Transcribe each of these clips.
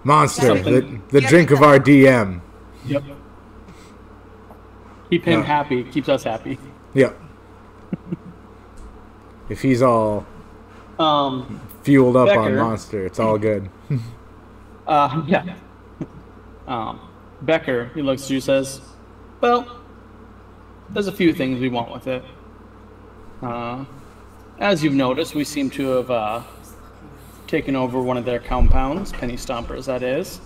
Monster, the Yeah, drink of our DM. Yep. Keep him happy. Keeps us happy. Yep. If he's all fueled up on Becker. Monster, it's all good. Yeah. Becker, he looks at you, says, well, there's a few things we want with it. As you've noticed, we seem to have taken over one of their compounds, Penny Stompers, that is.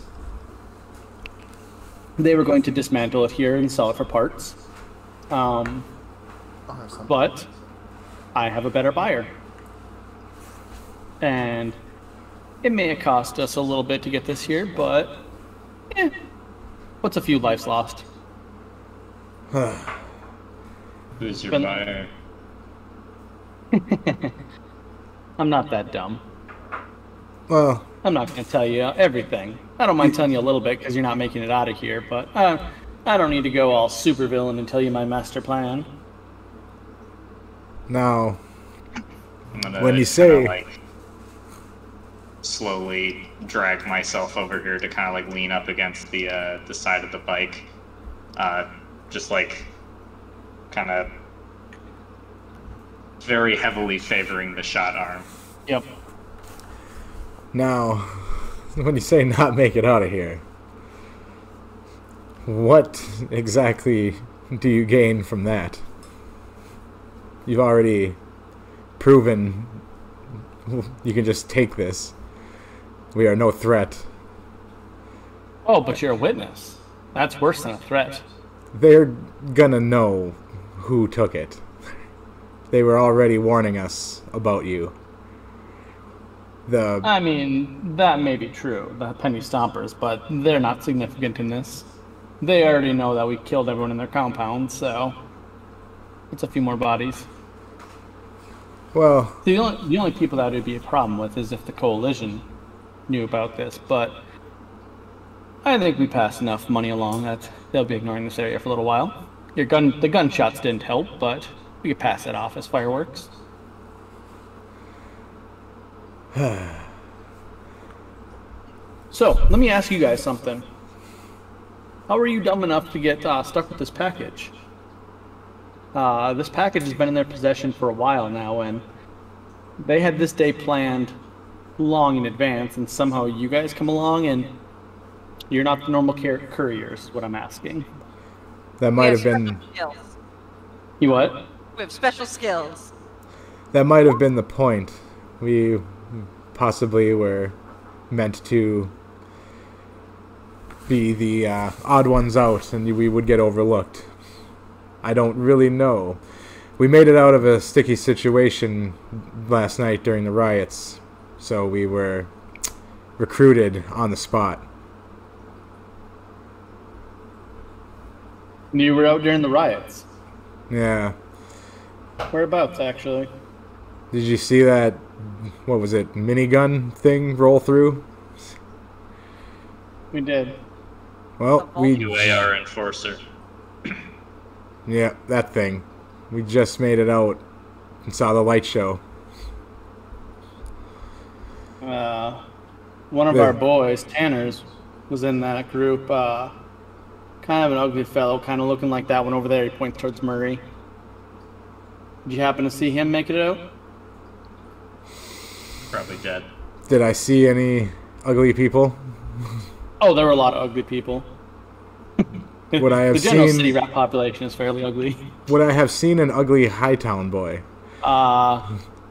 They were going to dismantle it here and sell it for parts. But I have a better buyer. And it may have cost us a little bit to get this here, but what's a few lives lost? Who's your buyer? I'm not that dumb. Well, I'm not going to tell you everything. I don't mind telling you a little bit because you're not making it out of here, but I don't need to go all supervillain and tell you my master plan. now, I'm when you gonna say... like slowly drag myself over here to kind of like lean up against the side of the bike, just like kind of very heavily favoring the shot arm. Yep. Now, when you say not make it out of here, what exactly do you gain from that? You've already proven you can just take this. We are no threat. Oh, but you're a witness. That's worse than a threat. They're gonna know who took it. They were already warning us about you. I mean, that may be true, the Penny Stompers, but they're not significant in this. They already know that we killed everyone in their compound, so it's a few more bodies. Well, The only people that would be a problem with is if the Coalition knew about this, but I think we passed enough money along that they'll be ignoring this area for a little while. The gunshots didn't help, but we could pass that off as fireworks. So, let me ask you guys something. How are you dumb enough to get stuck with this package? This package has been in their possession for a while now, and they had this day planned long in advance, and somehow you guys come along and you're not the normal couriers, is what I'm asking. that might have been You what? We have special skills. that might have been the point. We possibly were meant to be the odd ones out, and we would get overlooked. I don't really know. We made it out of a sticky situation last night during the riots, so we were recruited on the spot. You were out during the riots. Yeah. Whereabouts, actually? Did you see that, what was it, minigun thing roll through? We did. Well, we... UAR enforcer. Yeah, that thing. We just made it out and saw the light show. One of our boys, Tanner's, was in that group. Kind of an ugly fellow, kind of looking like that one over there. He points towards Murray. Did you happen to see him make it out? Probably dead. Did I see any ugly people? Oh, there were a lot of ugly people. Would I have the general seen... city rat population is fairly ugly. Would I have seen an ugly Hightown boy?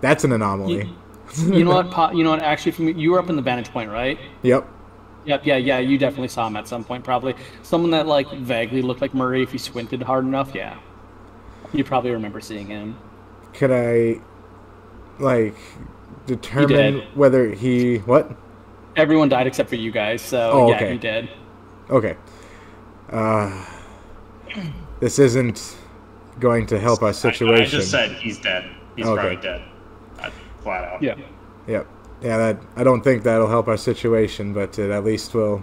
That's an anomaly. You know what? You know what? Actually, you were up in the vantage point, right? Yep. Yep. Yeah. You definitely saw him at some point, probably. Someone that like vaguely looked like Murray if you squinted hard enough. Yeah. You probably remember seeing him. Could I, like, determine whether he... What? Everyone died except for you guys, so Oh, yeah, okay. he did. Okay. This isn't going to help our situation. I just said he's dead. He's probably dead. Flat out. Yeah. Yep. Yeah, that I don't think that'll help our situation, but it at least will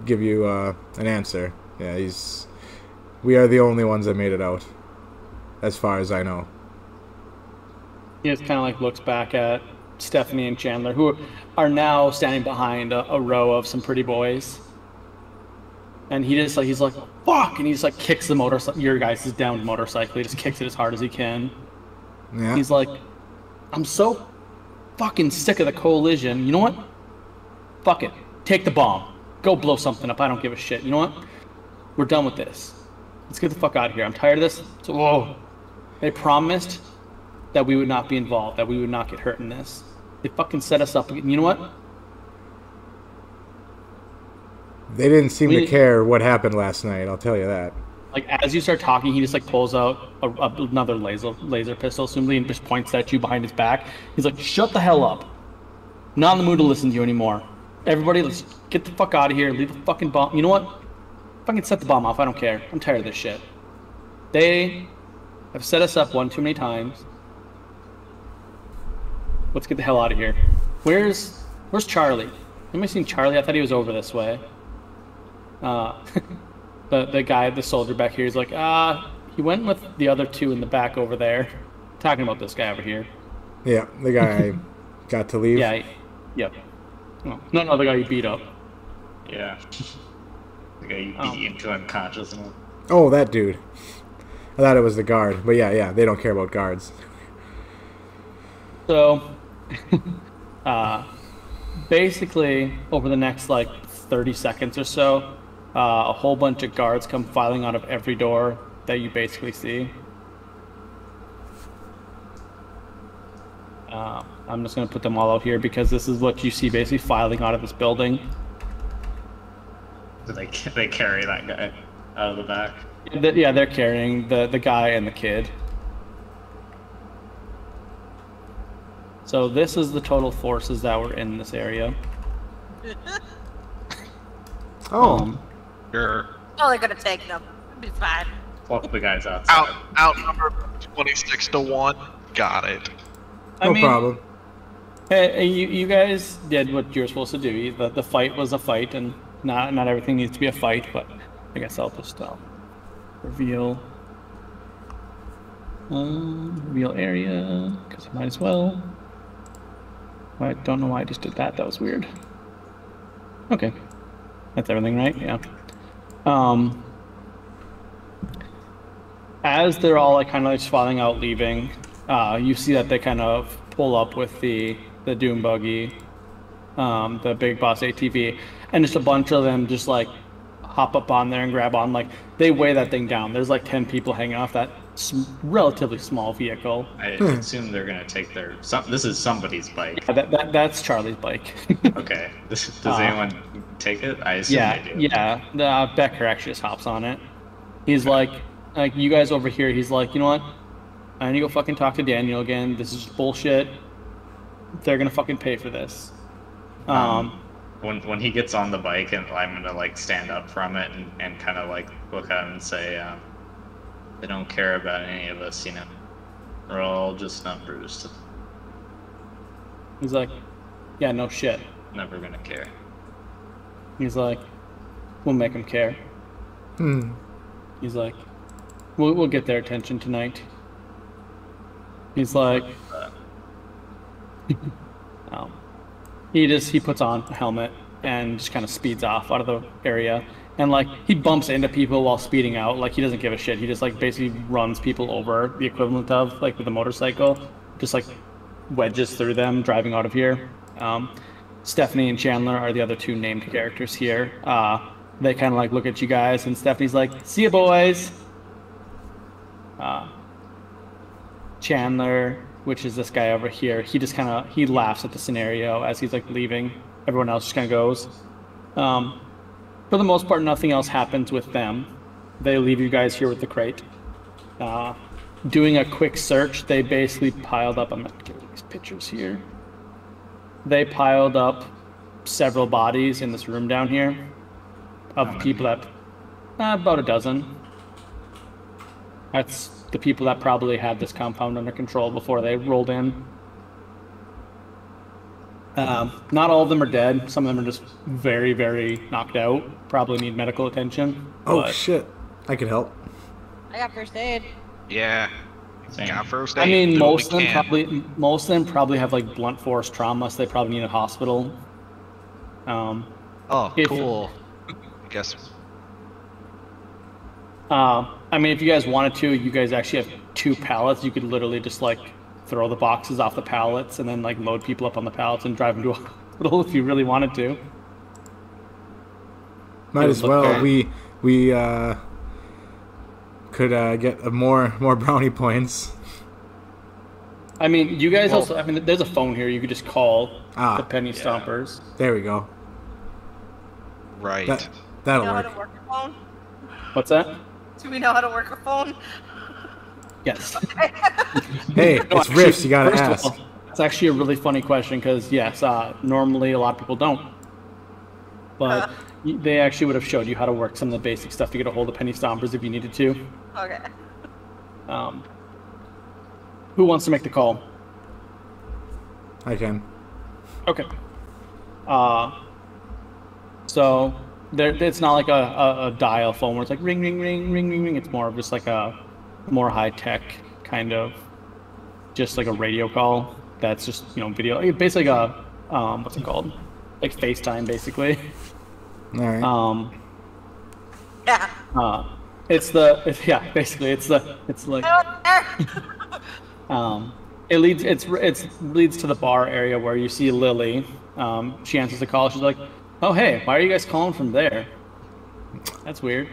give you an answer. Yeah, we are the only ones that made it out, as far as I know. He just kind of like looks back at Stephanie and Chandler, who are now standing behind a row of some pretty boys. And he's like, fuck! And he just like kicks the motorcycle, your guys' downed motorcycle. He just kicks it as hard as he can. Yeah. He's like, I'm so fucking sick of the collision. You know what? Fuck it. Take the bomb. Go blow something up. I don't give a shit. You know what? We're done with this. Let's get the fuck out of here. I'm tired of this. So, whoa. They promised that we would not be involved, that we would not get hurt in this. They fucking set us up. You know what? They didn't seem to care what happened last night, I'll tell you that. Like, as you start talking, he just like pulls out another laser pistol, assumably, and just points at you behind his back. He's like, shut the hell up. I'm not in the mood to listen to you anymore. Everybody, let's get the fuck out of here. Leave the fucking bomb. You know what? Fucking set the bomb off. I don't care. I'm tired of this shit. They have set us up one too many times. Let's get the hell out of here. Where's Charlie? Anybody seen Charlie? I thought he was over this way. The guy, the soldier back here, he's like, he went with the other two in the back over there. Talking about this guy over here. Yeah, the guy I got to leave. Yeah, yep. No, the guy you beat up. Yeah. The guy you beat into unconsciousness. Oh, that dude. I thought it was the guard, but yeah, they don't care about guards. So, basically, over the next, 30 seconds or so, a whole bunch of guards come filing out of every door that you basically see. I'm just going to put them all out here because this is what you see basically filing out of this building. Do they carry that guy out of the back? Yeah, they're carrying the guy and the kid. So this is the total forces that were in this area. Oh. Sure. Oh, they're gonna take them. It'll be fine. Fuck the guys outside. Outnumbered 26-1. Got it. No problem. Hey, you guys did what you were supposed to do. The fight was a fight, and not everything needs to be a fight. But I guess I'll just reveal area because I might as well. I don't know why I just did that. That was weird. Okay, that's everything, right? Yeah. As they're all kind of just filing out, leaving, you see that they kind of pull up with the Doom buggy, the Big Boss ATV, and just a bunch of them just hop up on there and grab on. They weigh that thing down. There's 10 people hanging off that relatively small vehicle. I assume they're gonna take their. This is somebody's bike. Yeah, that's Charlie's bike. Okay. Does anyone take it? I assume they do. Yeah. Becker actually just hops on it. He's like you guys over here. He's like, you know what? I need to go fucking talk to Daniel again. This is bullshit. They're gonna fucking pay for this. When he gets on the bike, and I'm gonna stand up from it and kind of look at him and say, they don't care about any of us, We're all just numbers. He's like, yeah, no shit. Never gonna care. He's like, we'll make them care. He's like, we'll get their attention tonight. He's like, he puts on a helmet and just kind of speeds off out of the area. And he bumps into people while speeding out. He doesn't give a shit. He just basically runs people over, the equivalent of with a motorcycle, just wedges through them driving out of here. Stephanie and Chandler are the other two named characters here. They kind of look at you guys, and Stephanie's like, "See ya, boys." Chandler, which is this guy over here, he just he laughs at the scenario as he's leaving. Everyone else just kind of goes. For the most part, nothing else happens with them. They leave you guys here with the crate. Doing a quick search, they basically piled up. I'm going to give you these pictures here. They piled up several bodies in this room down here of people that, about a dozen. That's the people that probably had this compound under control before they rolled in. Not all of them are dead. Some of them are just very, very knocked out. Probably need medical attention. Oh, shit. I could help. I got first aid. Yeah. Same. Got first I aid. mean, Do most what of we them can. probably have like blunt force trauma, so they probably need a hospital. Oh, if- cool. I guess. I mean, if you guys wanted to, you guys actually have 2 pallets. You could literally just like throw the boxes off the pallets and then like load people up on the pallets and drive them to a hospital if you really wanted to. Might It as would look well. great. We could get more brownie points. I mean, you guys Well- also. I mean, there's a phone here. You could just call Ah. the Penny Stompers. There we go. Right. That that'll know how work. to work a phone? What's that? Do we know how to work a phone? Yes. Hey, No, it's actually, Riffs. You gotta first of ask. all, it's actually a really funny question because yes, normally a lot of people don't, but they actually would have showed you how to work some of the basic stuff to get a hold of Penny Stompers if you needed to. Okay. Who wants to make the call? I can. Okay. So it's not like a dial phone where it's like ring, ring, ring, ring, ring, ring. It's more of just like a more high tech kind of, just like a radio call. That's just video. Basically, a what's it called? Like FaceTime, basically. All right. Yeah. It's like it leads to the bar area where you see Lily. She answers the call. She's like, "Oh hey, why are you guys calling from there? That's weird.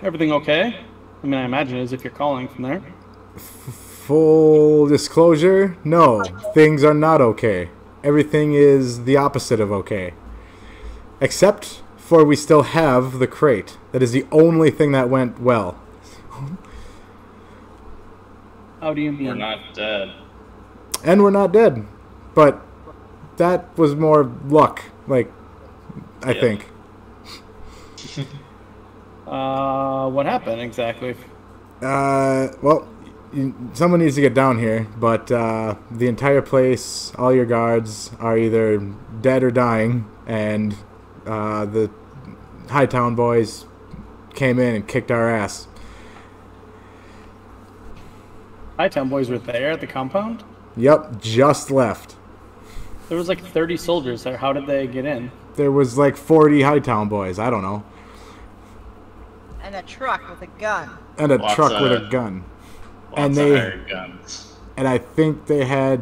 Everything okay? I mean, I imagine it is if you're calling from there." Full disclosure, no, things are not okay. Everything is the opposite of okay. Except for we still have the crate. That is the only thing that went well. How do you mean? We're not dead. And we're not dead. But that was more luck, I Yeah. think. What happened exactly? Well, someone needs to get down here, but the entire place, all your guards are either dead or dying, and the Hightown boys came in and kicked our ass. Hightown boys were there at the compound? Yep, just left. There was like 30 soldiers there. How did they get in? There was 40 Hightown boys, I don't know. And a truck with a gun. And a Lots truck with of- a gun. Lots And of they- hired guns. And I think they had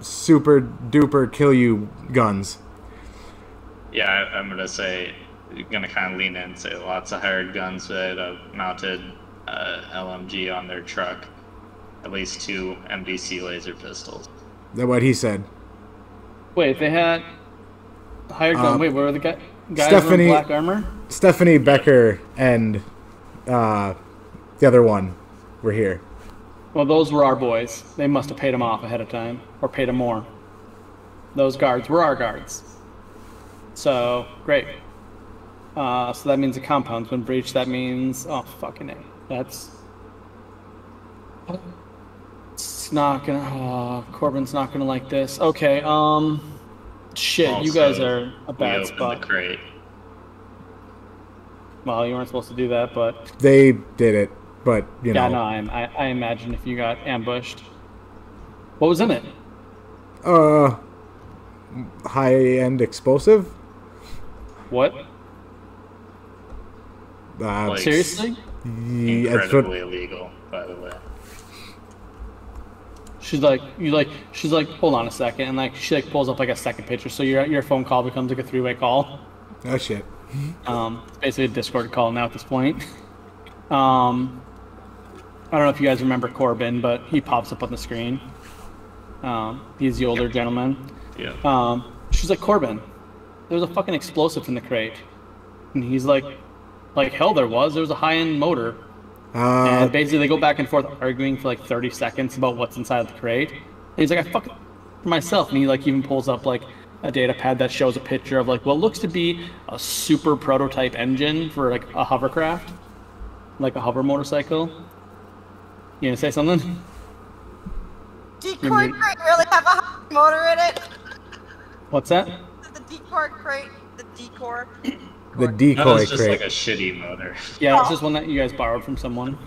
super duper kill you guns. Yeah, I'm gonna say, gonna kind of lean in and say lots of hired guns that have mounted LMG on their truck. At least 2 MDC laser pistols. That's what he said. Wait, they had hired gun. Wait, where were the guys Stephanie- in black armor? Stephanie Becker and the other one were here. Well, those were our boys. They must have paid them off ahead of time, or paid them more. Those guards were our guards. So, great. So that means the compound's been breached. That means, oh, fucking A. That's... It's not gonna... Corbin's not gonna like this. Okay, shit, you guys Also, are a We bad opened spot. the crate. Well, you weren't supposed to do that, but... They did it, but you Yeah, know. no, I imagine if you got ambushed. What was in it? High-end explosive. What? Like, Seriously? Yeah, that's Incredibly what, illegal, by the way. She's like, hold on a second, and she pulls up a second picture, so your phone call becomes a 3-way call. oh shit. It's basically a Discord call now at this point. I don't know if you guys remember Corbin, but he pops up on the screen. He's the older gentleman. Yeah. She's like, Corbin, there's a fucking explosive in the crate, and he's like hell there was. There was a high-end motor. And basically, they go back and forth arguing for 30 seconds about what's inside the crate. And he's like, I fuck it for myself. And he even pulls up a data pad that shows a picture of what looks to be a super prototype engine for a hovercraft, like a hover motorcycle. You gonna say something? Decoy crate really have a motor in it? What's that? The decoy crate? The decor? The That decoy was just crate. a shitty motor. Yeah, it's just one that you guys borrowed from someone.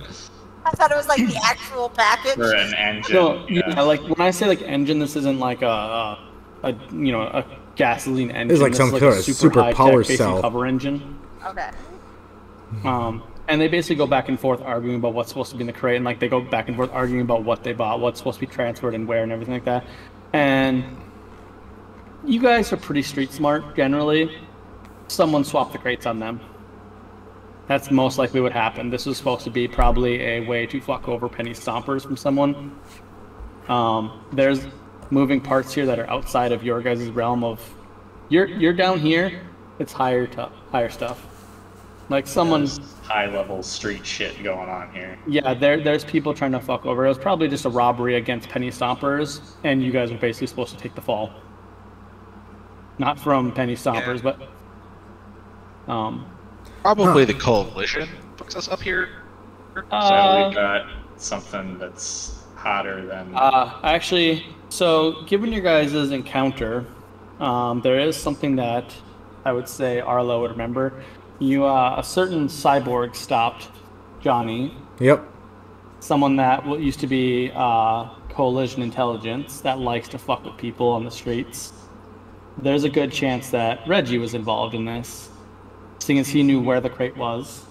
I thought it was like the actual package. For an engine. No, yeah, like when I say like engine, this isn't like a gasoline engine. It's like this some is like kind a of super super high-tech power basic cell. cover engine. Okay. And they basically go back and forth arguing about what's supposed to be in the crate, and like they go back and forth arguing about what they bought, what's supposed to be transferred and where, and everything like that. And you guys are pretty street smart generally. Someone swapped the crates on them. That's most likely what happened. This was supposed to be probably a way to fuck over penny stompers from someone. There's moving parts here that are outside of your guys' realm of. You're down here. It's higher stuff. Like someone's high-level street shit going on here. Yeah, there's people trying to fuck over. It was probably just a robbery against penny stompers, and you guys were basically supposed to take the fall. Not from penny stompers, but Probably the coalition puts us up here. So we got something that's hotter than. Actually, so given your guys' encounter, there is something that I would say Arlo would remember. You, a certain cyborg stopped Johnny. Yep. Someone that used to be coalition intelligence that likes to fuck with people on the streets. There's a good chance that Reggie was involved in this, seeing as he knew where the crate was.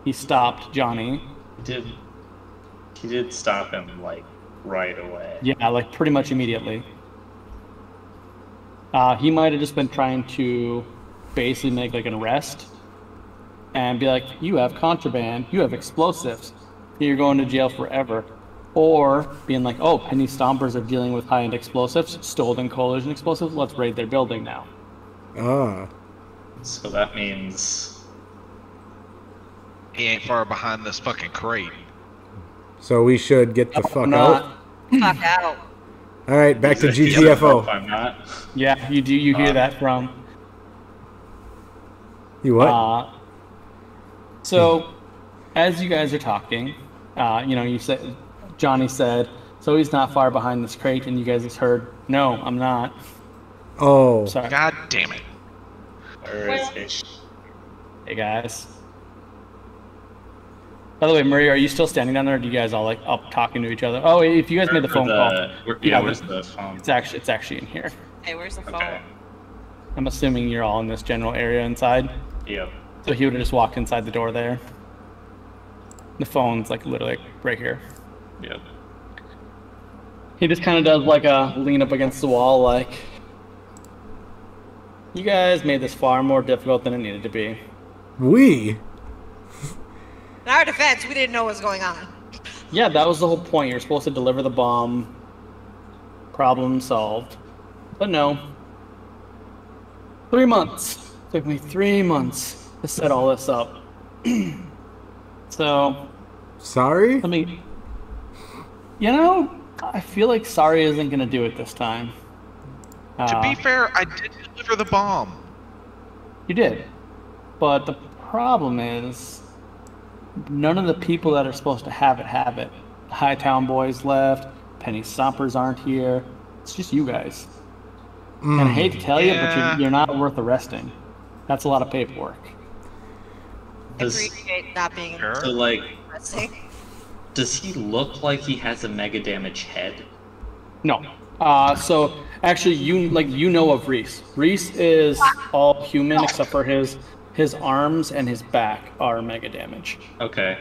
He stopped Johnny. He did stop him like right away. Yeah, like pretty much immediately. He might have just been trying to basically make like an arrest and be like, you have contraband, you have explosives, you're going to jail forever. Or being like, oh, penny stompers are dealing with high-end explosives, stolen coalition explosives, let's raid their building now. So that means He ain't far behind this fucking crate. So we should get the fuck not. out. Fuck out. All right, back to If GTFO. I'm not. Yeah, you do. You hear that from. You what? So, as you guys are talking, you said, Johnny said, so he's not far behind this crate, and you guys just heard, no, I'm not. Oh. Sorry. God damn it. Where is he? Hey guys. By the way, Murray, are you still standing down there, or are you guys all like up talking to each other? Oh, if you guys made the phone call. Where's the phone? It's actually in here. Hey, where's the phone? Okay. I'm assuming you're all in this general area inside. Yep. So he would have just walked inside the door there. The phone's like literally right here. Yep. He just kind of does like a lean up against the wall, like, you guys made this far more difficult than it needed to be. We? In our defense, we didn't know what was going on. Yeah, that was the whole point. You're supposed to deliver the bomb. Problem solved. But no. 3 months. Took me 3 months to set all this up. So, Sorry? let me... I feel like sorry isn't going to do it this time. To be fair, I did deliver the bomb. You did. But the problem is, none of the people that are supposed to have it have it. The Hightown boys left, Penny Stompers aren't here. It's just you guys. And I hate to tell you, but you're not worth arresting. That's a lot of paperwork. Appreciate not being So like, interesting. does he look like he has a mega damage head? No. So actually, you know of Reese. Reese is all human except for his arms and his back are mega damage. Okay.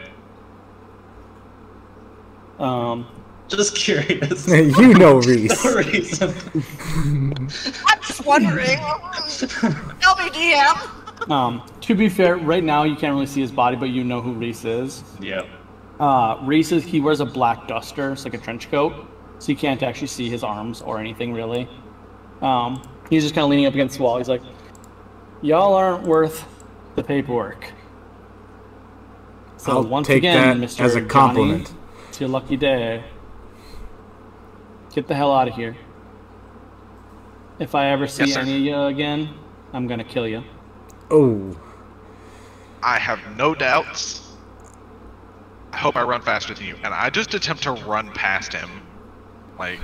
Just curious. You know Reese. No reason. I'm just wondering. Tell me, DM. To be fair, right now you can't really see his body, but you know who Reese is. Yep. Reese he wears a black duster, it's like a trench coat, so you can't actually see his arms or anything really. He's just kind of leaning up against the wall. He's like, y'all aren't worth the paperwork. So I'll once take again, that Mr. as a compliment. Johnny, it's your lucky day. Get the hell out of here. If I ever see Yes, sir. any of you again, I'm gonna kill you. Oh. I have no doubts. I hope I run faster than you. And I just attempt to run past him. Like,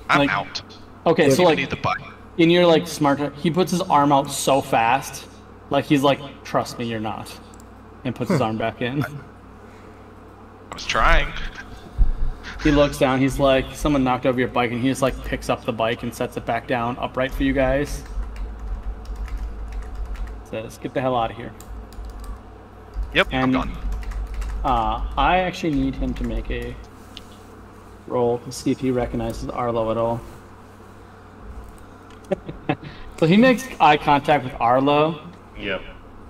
I'm Like- out. Okay, I so don't like need the button. in your like smart, he puts his arm out so fast, like he's like, trust me, you're not, and puts his arm back in. I was trying. He looks down. He's like, someone knocked over your bike, and he just like picks up the bike and sets it back down upright for you guys. Says, "Get the hell out of here." Yep, I'm And done. I actually need him to make a roll to see if he recognizes Arlo at all. So he makes eye contact with Arlo, Yep.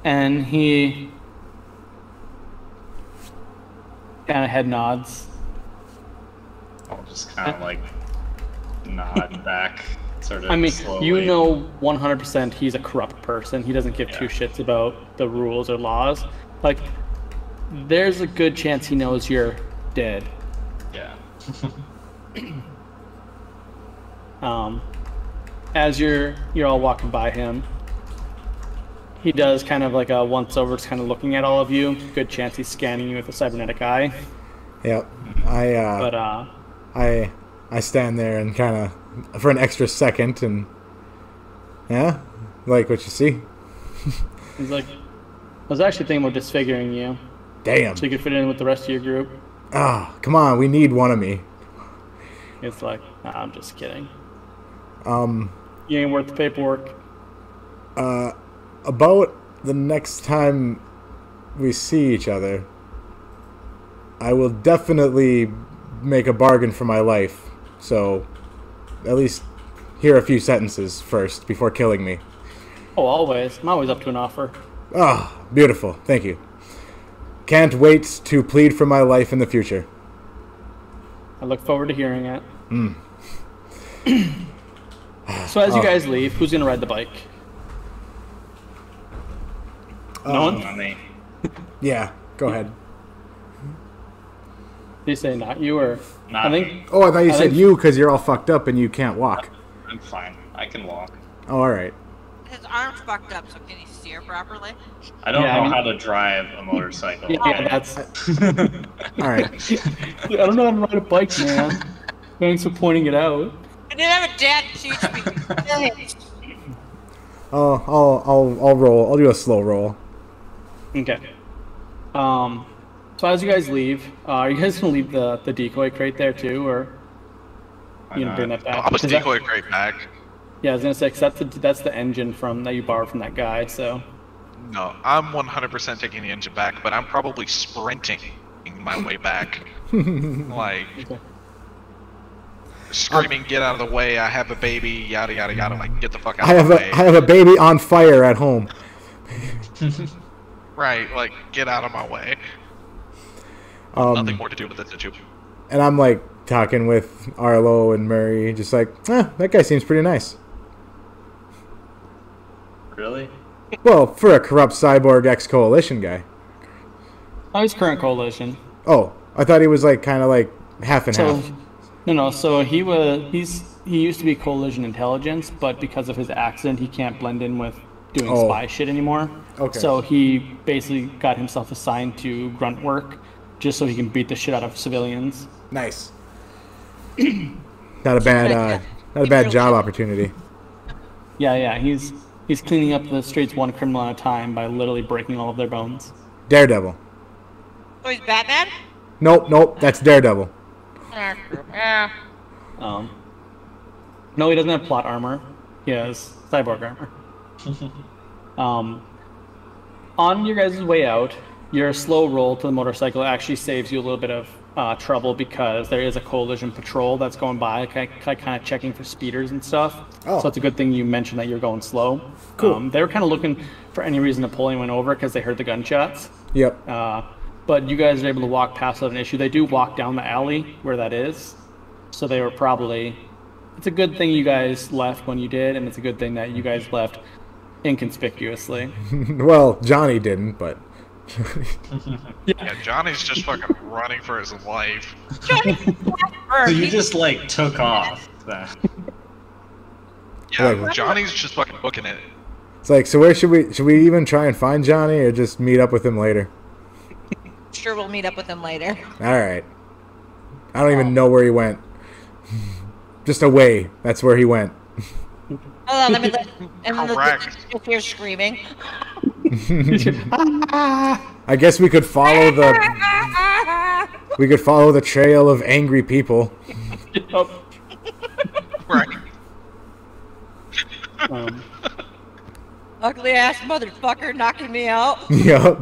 and he kind of head nods. I'll just kind of like nod back, sort of. I mean, slowly. you know 100% he's a corrupt person. He doesn't give two Yeah. shits about the rules or laws. Like, there's a good chance he knows you're dead. Yeah. As you're all walking by him, he does kind of like a once over, just kind of looking at all of you. Good chance he's scanning you with a cybernetic eye. Yep. But I stand there and kind of for an extra second and yeah, like what you see. he's like, I was actually thinking about disfiguring you Damn. so you could fit in with the rest of your group. Ah, come on, we need one of me. It's like, nah, I'm just kidding. You ain't worth the paperwork. About the next time we see each other, I will definitely make a bargain for my life. So, at least hear a few sentences first before killing me. Oh, always. I'm always up to an offer. Ah, beautiful. Thank you. Can't wait to plead for my life in the future. I look forward to hearing it. So as you guys leave, who's gonna ride the bike? No one? Not me. Yeah, go ahead. Did you say not you or? Not I think. me. Oh, I thought you I said think- you because you're all fucked up and you can't walk. I'm fine. I can walk. Oh, all right. His arm's fucked up, so can he steer properly? I don't Yeah, know I mean- how to drive a motorcycle. Yeah, that's. All right. I don't know how to ride a bike, man. Thanks for pointing it out. I didn't have a dad to teach me. I'll roll. I'll do a slow roll. Okay. So as you guys leave, are you guys gonna leave the decoy crate there too, or you gonna bring that back? I'll just 'Cause that- decoy crate back. Yeah, I was gonna say, 'cause that's the engine from that you borrowed from that guy. So No, I'm 100% taking the engine back, but I'm probably sprinting my way back. Like, okay. screaming, get out of the way, I have a baby, yada yada yada, like, get the fuck out I of have the way. I have a baby on fire at home. Right, like, get out of my way. Nothing more to do with it than you. And I'm like talking with Arlo and Murray, just like, that guy seems pretty nice. Really? Well, for a corrupt cyborg ex-coalition guy. Oh, he's current coalition. Oh, I thought he was like kind of like half and So half. no. So he used to be coalition intelligence, but because of his accident, he can't blend in with doing Oh. spy shit ananymore. Okay. So he basically got himself assigned to grunt work, just so he can beat the shit out of civilians. Nice. Not a bad job opportunity. Yeah. He's cleaning up the streets one criminal at a time by literally breaking all of their bones. Daredevil. So he's Batman? Nope, that's Daredevil. Yeah. No, he doesn't have plot armor. He has cyborg armor. On your guys' way out, your slow roll to the motorcycle actually saves you a little bit of trouble because there is a coalition patrol that's going by, kind of checking for speeders and stuff. Oh. So it's a good thing you mentioned that you're going slow. Cool. They were kind of looking for any reason to pull anyone over because they heard the gunshots. Yep. But you guys are able to walk past without an issue. They do walk down the alley where that is. So they were probably... It's a good thing you guys left when you did, and it's a good thing that you guys left inconspicuously. Well, Johnny didn't, but Yeah, Johnny's just fucking running for his life. So you just like took off. Then. Yeah, Like- Johnny's just fucking booking it. it's like, so where should we even try and find Johnny or just meet up with him later? Sure, we'll meet up with him later. All right. I don't even know where he went. Just away. That's where he went. Hold on, let me let. And then Correct. just hear screaming. I guess we could follow the. We could follow the trail of angry people. Yep. Right. Ugly ass motherfucker knocking me out. Yup.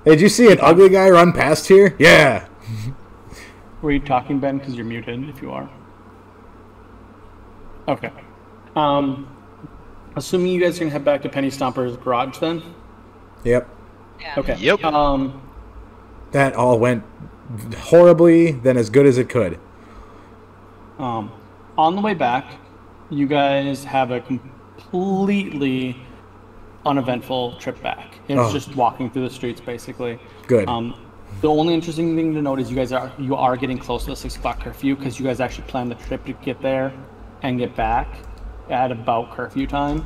Hey, did you see an ugly guy run past here? Yeah. Were you talking, Ben? Because you're muted if you are. Okay. Assuming you guys are going to head back to Penny Stomper's garage then? Yep. Yeah. Okay. Yep. That all went horribly, then as good as it could. On the way back, you guys have a completely uneventful trip back. It's just walking through the streets, basically. Good. The only interesting thing to note is you are getting close to the 6 o'clock curfew because you guys actually planned the trip to get there and get back at about curfew time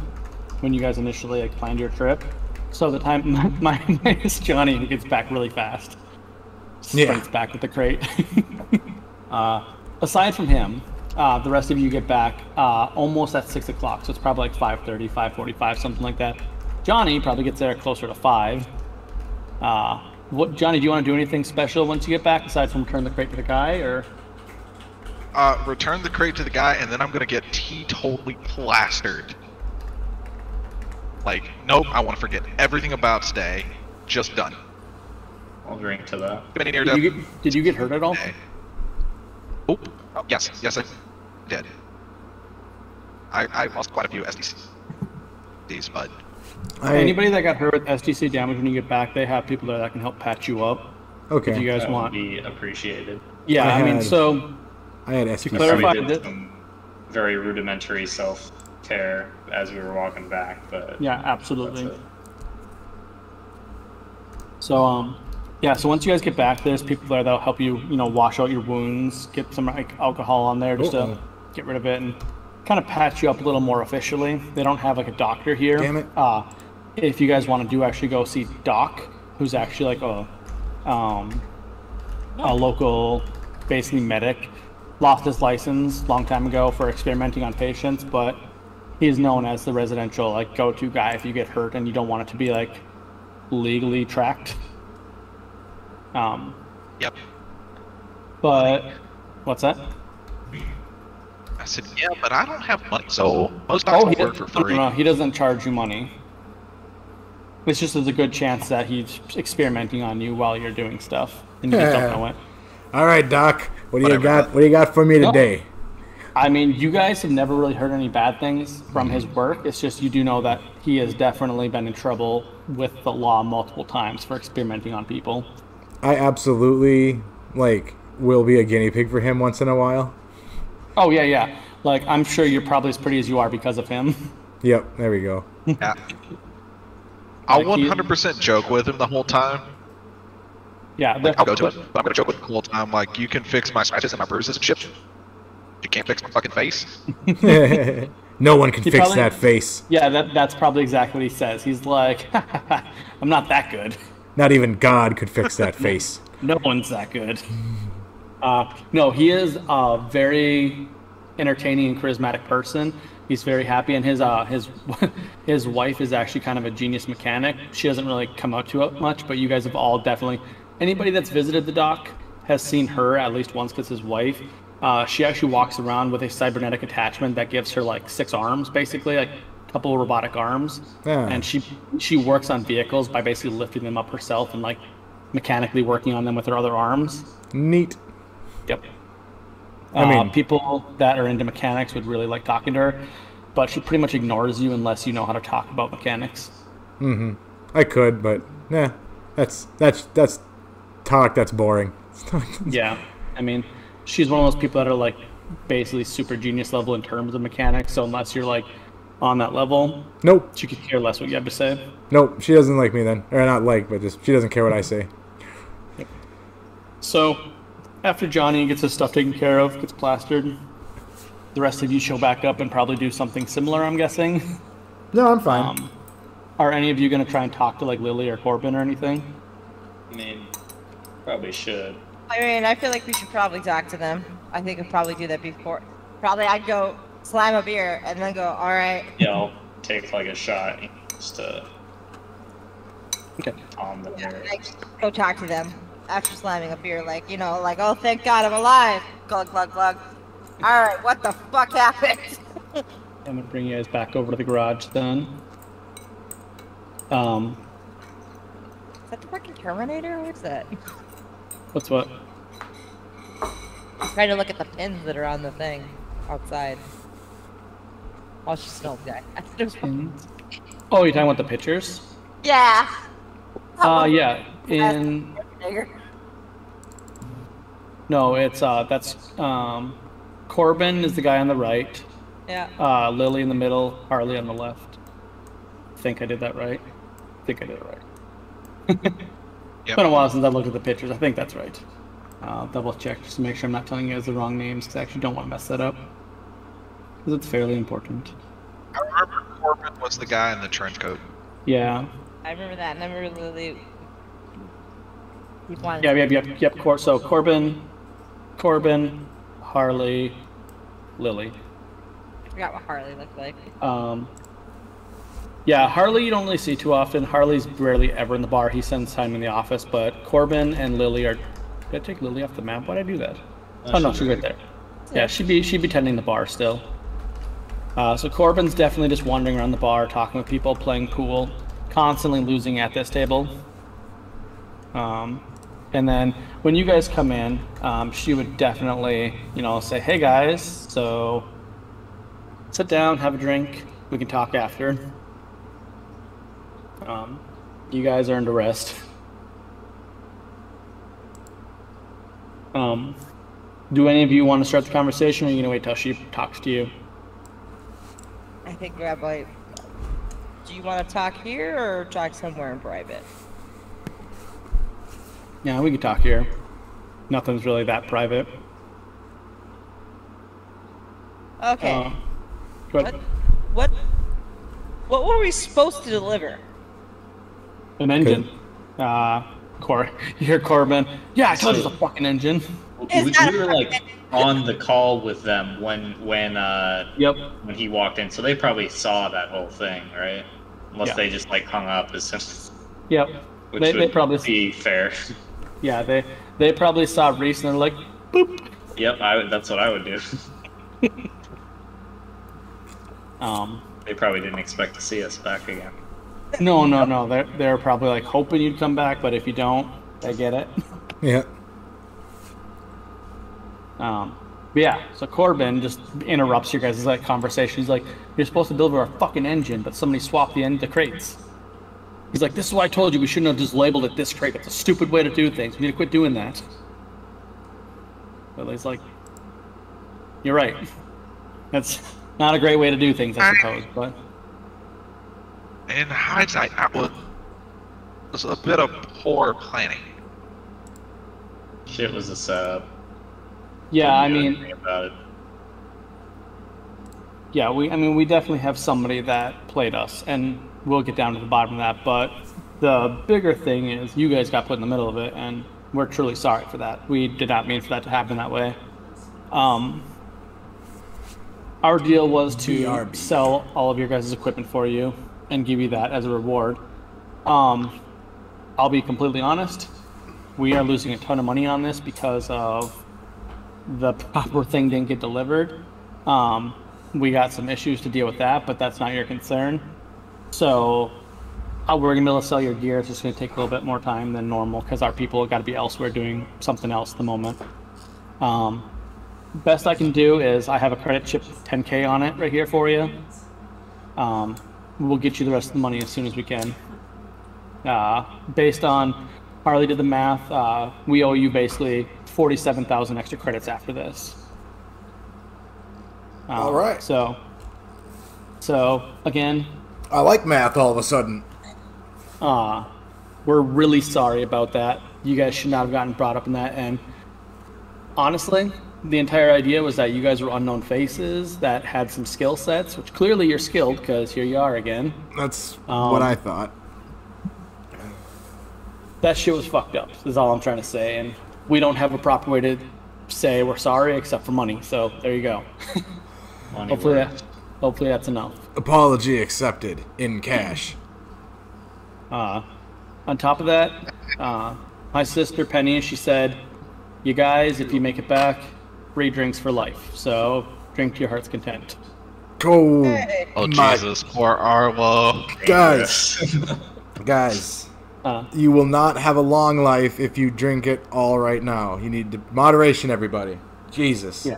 when you guys initially planned your trip. So the time minus Johnny, who gets back really fast, sprints back with the crate. Aside from him, the rest of you get back almost at 6 o'clock, so it's probably like 5:30, 5:45, something like that. Johnny probably gets there closer to 5. Johnny, do you want to do anything special once you get back aside from return the crate to the guy, or? Return the crate to the guy, and then I'm gonna get totally plastered. Like, nope, I want to forget everything about today. Just done. I'll drink to that. Did you get hurt at all? Oh, yes, I did. I lost quite a few SDCs, but... Anybody that got hurt with SDC damage when you get back, they have people there that can help patch you up. Okay. If you guys That want. would be appreciated. Yeah, I mean, so... I had SPC. clarify We did that- some very rudimentary self-care as we were walking back, but Yeah, absolutely. that's it. So, yeah, so once you guys get back, there's people there that'll help you, wash out your wounds, get some alcohol on there just to get rid of it and kind of patch you up a little more officially. They don't have a doctor here. Damn it. If you guys want to actually go see Doc, who's actually a local, basically medic. Lost his license long time ago for experimenting on patients, but he's known as the residential go-to guy if you get hurt and you don't want it to be legally tracked. Yep. But what's that? I said, yeah, but I don't have money, so most doctors work for free. No, he doesn't charge you money. It's just there's a good chance that he's experimenting on you while you're doing stuff, and you just don't know it. All right, Doc. What do you Whatever, got? bud. What do you got for me today? I mean, you guys have never really heard any bad things from his work. It's just you do know that he has definitely been in trouble with the law multiple times for experimenting on people. I absolutely will be a guinea pig for him once in a while. Oh yeah. I'm sure you're probably as pretty as you are because of him. Yep, there we go. Yeah. I'll Like, he- 100% joke with him the whole time. Yeah, I'll go to it, but I'm gonna joke with him the whole time. Like, you can fix my scratches and my bruises and shit. You can't fix my fucking face. No one can He fix probably- that face. Yeah, that's probably exactly what he says. He's like, I'm not that good. Not even God could fix that face. No one's that good. No, he is a very entertaining and charismatic person. He's very happy, and his wife is actually kind of a genius mechanic. She doesn't really come out to it much, but you guys have all definitely... Anybody that's visited the dock has seen her at least once because his wife. She actually walks around with a cybernetic attachment that gives her 6 arms, basically, a couple of robotic arms. Yeah. And she works on vehicles by basically lifting them up herself and mechanically working on them with her other arms. Neat. Yep. I mean- People that are into mechanics would really like talking to her, but she pretty much ignores you unless you know how to talk about mechanics. I could, but that's talk. That's boring. Yeah, I mean, she's one of those people that are basically super genius level in terms of mechanics. So unless you're on that level, Nope. she could care less what you have to say. Nope. She doesn't like me then, or not but just she doesn't care what I say. So after Johnny gets his stuff taken care of, gets plastered, the rest of you show back up and probably do something similar, I'm guessing. No, I'm fine. Are any of you going to try and talk to Lily or Corbin or anything? I mean, probably should. I mean, I feel like we should probably talk to them. I think I'd probably do that before. Probably I'd go slam a beer and then go, all right. Yeah, I'll take a shot just to Okay. calm the Yeah, nerves. like, go talk to them. after slamming a beer, like, you know, like, oh, thank God I'm alive. Glug, glug, glug. All right, what the fuck happened? I'm gonna bring you guys back over to the garage then. Is that the fucking Terminator? What is that? What's what? I'm trying to look at the pins that are on the thing outside. Oh, she's still dead. Oh, you're talking about the pictures? Yeah. Yeah. No, it's that's Corbin is the guy on the right. Yeah. Lily in the middle, Harley on the left. I think I did that right. I think I did it right. It's been a while since I looked at the pictures. I think that's right. I'll double check just to make sure I'm not telling you guys the wrong names, because I actually don't want to mess that up. Because it's fairly important. I remember Corbin was the guy in the trench coat. Yeah. I remember that. And I remember Lily. Yep. So Corbin, Harley, Lily. I forgot what Harley looked like. Yeah, Harley you don't really see too often. Harley's rarely ever in the bar. He spends time in the office, but Corbin and Lily are... Did I take Lily off the map? Why'd I do that? Oh no, she's right there. Yeah, she'd be tending the bar still. So Corbin's definitely just wandering around the bar, talking with people, playing pool, constantly losing at this table. And then when you guys come in, she would definitely, say, "Hey guys, so sit down, have a drink. We can talk after. You guys earned a rest." Do any of you want to start the conversation, or are you gonna wait till she talks to you? I think Rabbi, do you want to talk here or talk somewhere in private? Yeah, we can talk here. Nothing's really that private. Okay. Go ahead. What were we supposed to deliver? An engine. You hear Corbin. Yeah, I told you it's a fucking engine. We were like on the call with them when he walked in, so they probably saw that whole thing, right? Unless they just like hung up as soon as. Yep. Which they probably be fair. Yeah, they probably saw Reese and they're like, boop. Yep, that's what I would do. They probably didn't expect to see us back again. No. They're probably like hoping you'd come back, but if you don't, they get it. Yeah. But yeah, so Corbin just interrupts your guys' conversation. He's like, "You're supposed to deliver a fucking engine, but somebody swapped the crates." He's like, "This is why I told you we shouldn't have just labeled it this crate. It's a stupid way to do things. We need to quit doing that." But he's like, "You're right. That's not a great way to do things, I suppose." But in hindsight, that was a bit of poor planning. Shit was a setup. yeah, I mean, about it. yeah, we definitely have somebody that played us, and we'll get down to the bottom of that. But the bigger thing is you guys got put in the middle of it, and we're truly sorry for that. We did not mean for that to happen that way. Our deal was to sell all of your guys' equipment for you and give you that as a reward. I'll be completely honest. We are losing a ton of money on this because of the proper thing didn't get delivered. We got some issues to deal with that, but that's not your concern. So we're going to be able to sell your gear. It's just going to take a little bit more time than normal because our people have got to be elsewhere doing something else at the moment. Best I can do is I have a credit chip 10K on it right here for you. We'll get you the rest of the money as soon as we can. Based on Harley did the math, we owe you basically 47,000 extra credits after this. All right. So again, I like math all of a sudden. we're really sorry about that. You guys should not have gotten brought up in that. And honestly, the entire idea was that you guys were unknown faces that had some skill sets, which clearly you're skilled because here you are again. That's what I thought. That shit was fucked up, is all I'm trying to say. And we don't have a proper way to say we're sorry except for money. So there you go. Hopefully that's enough. Apology accepted in cash. On top of that, my sister Penny, she said, "You guys, if you make it back, free drinks for life. So drink to your heart's content." Oh, Oh my Jesus, poor Arlo. guys, you will not have a long life if you drink it all right now. You need moderation, everybody. Jesus. Yeah.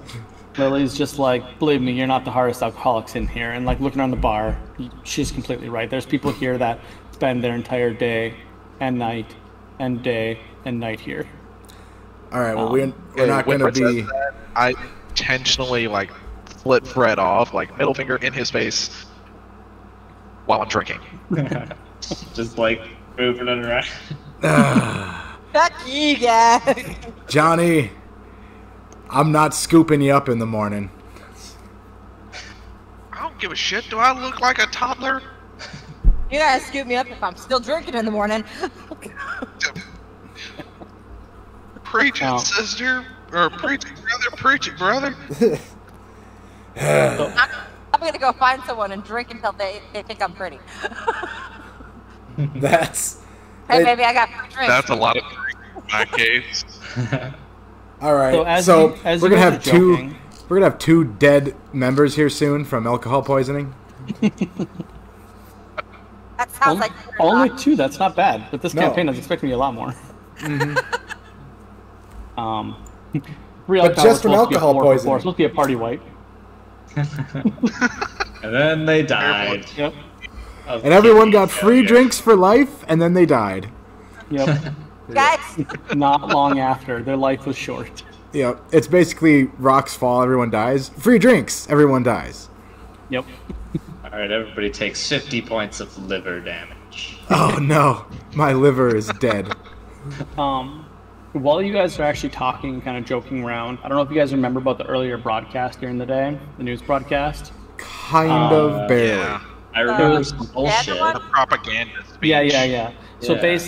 Lily's just like, believe me, you're not the hardest alcoholics in here. And like looking around the bar, she's completely right. There's people here that spend their entire day and night and day and night here. All right. Well, we're not going to be. I intentionally like flip Fred off, like middle finger in his face, while I'm drinking. Just like moving it around. Fuck you guys. Johnny, I'm not scooping you up in the morning. I don't give a shit. Do I look like a toddler? You gotta scoop me up if I'm still drinking in the morning. Preaching, sister, or preaching, brother. I'm gonna go find someone and drink until they think I'm pretty. That's. Hey, baby, I got free drinks. That's a lot of drinking in my case. All right. So, we're gonna have two. We're gonna have 2 dead members here soon from alcohol poisoning. That sounds like only 2. That's not bad. But this campaign is expecting me a lot more. Mm-hmm. But just from alcohol poisoning. It's supposed to be a party white. And then they died. Yep. And everyone got free drinks for life, and then they died. Yep. guys. Not long after, their life was short. Yep. It's basically rocks fall, everyone dies. Free drinks, everyone dies. Yep. Alright, everybody takes 50 points of liver damage. Oh no, my liver is dead. While you guys are actually talking, kind of joking around, I don't know if you guys remember about the earlier broadcast during the day, the news broadcast. Kind of barely. Yeah. I remember some bullshit. The propaganda speech. Yeah. So Yeah.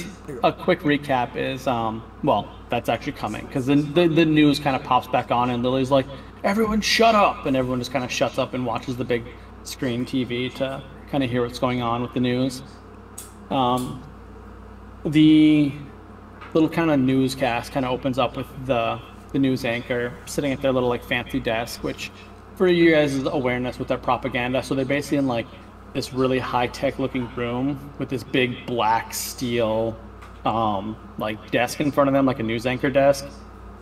a quick recap is, well, that's actually coming, because the news kind of pops back on, and Lily's like, everyone shut up, and everyone just kind of shuts up and watches the big screen TV to kind of hear what's going on with the news. The little kind of newscast kind of opens up with the news anchor sitting at their little like fancy desk, which for you guys' awareness with their propaganda, so they're basically in like this really high-tech looking room with this big black steel like desk in front of them, like a news anchor desk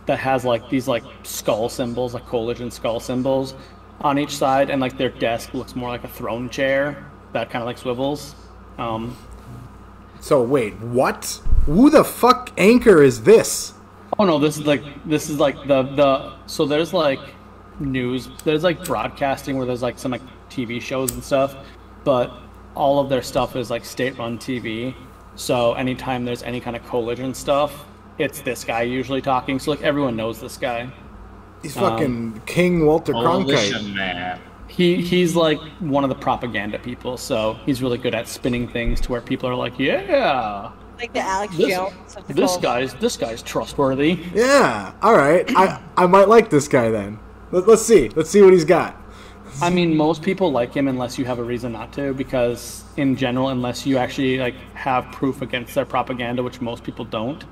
that has like these like skull symbols, like coalition skull symbols on each side, and like their desk looks more like a throne chair that kind of like swivels. So wait, what? Who the fuck anchor is this? Oh no, this is like the so there's like news, there's like broadcasting where there's like some like TV shows and stuff, but all of their stuff is like state-run TV. So anytime there's any kind of coalition stuff, it's this guy usually talking. So like everyone knows this guy. He's fucking King Walter Coalition Cronkite. man. He's like one of the propaganda people, so he's really good at spinning things to where people are like, yeah, Like the Alex this, Jones of the this cold. guy's trustworthy. Yeah. All right. I might like this guy then. Let's see. Let's see what he's got. I mean, most people like him unless you have a reason not to, because in general, unless you actually like have proof against their propaganda, which most people don't.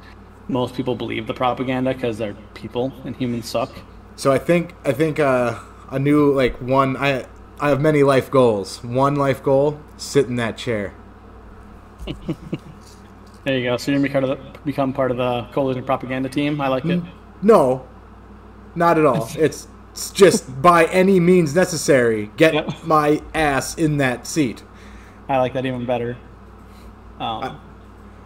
Most people believe the propaganda because they're people and humans suck. So I think a new like one. I have many life goals. One life goal: sit in that chair. There you go. So you're gonna become part of the coalition propaganda team. I like it. No, not at all. It's just by any means necessary. Get Yep. my ass in that seat. I like that even better.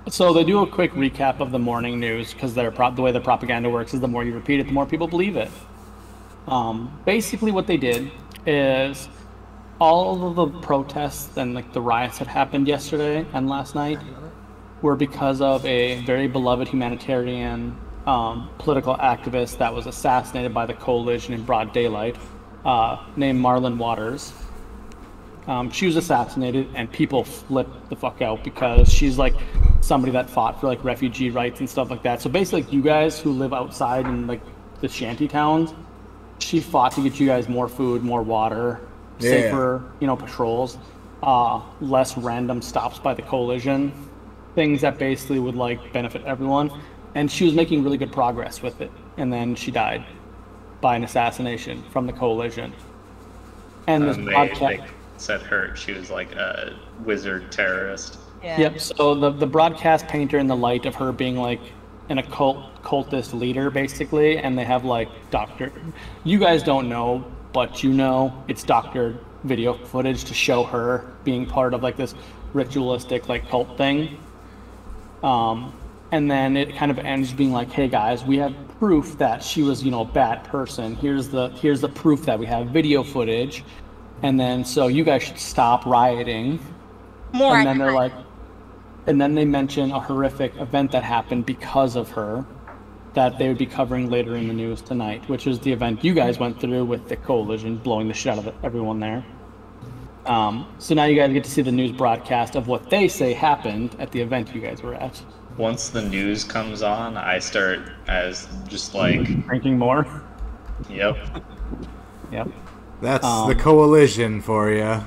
So they do a quick recap of the morning news because the way the propaganda works is the more you repeat it, the more people believe it. Basically, what they did is all of the protests and like the riots that happened yesterday and last night were because of a very beloved humanitarian political activist that was assassinated by the coalition in broad daylight, named Marlon Waters. She was assassinated, and people flipped the fuck out because she's like somebody that fought for like refugee rights and stuff like that. So basically, like, you guys who live outside in like the shanty towns, she fought to get you guys more food, more water, safer, patrols, less random stops by the coalition, things that basically would like benefit everyone. and she was making really good progress with it, and then she died by an assassination from the coalition. And this they said she was like a wizard terrorist. Yeah. Yep. So the broadcast paint her in the light of her being like an cultist leader, basically, and they have like you guys don't know, but you know it's doctored video footage to show her being part of like this ritualistic like cult thing. And then it kind of ends being like, hey guys, we have proof that she was, a bad person. Here's the proof that we have video footage. And then so you guys should stop rioting. And then they're like, and then they mention a horrific event that happened because of her that they would be covering later in the news tonight, which is the event you guys went through with the coalition blowing the shit out of everyone there. So now you guys get to see the news broadcast of what they say happened at the event you guys were at. Once the news comes on, I start as just like drinking more. Yep. That's the coalition for you.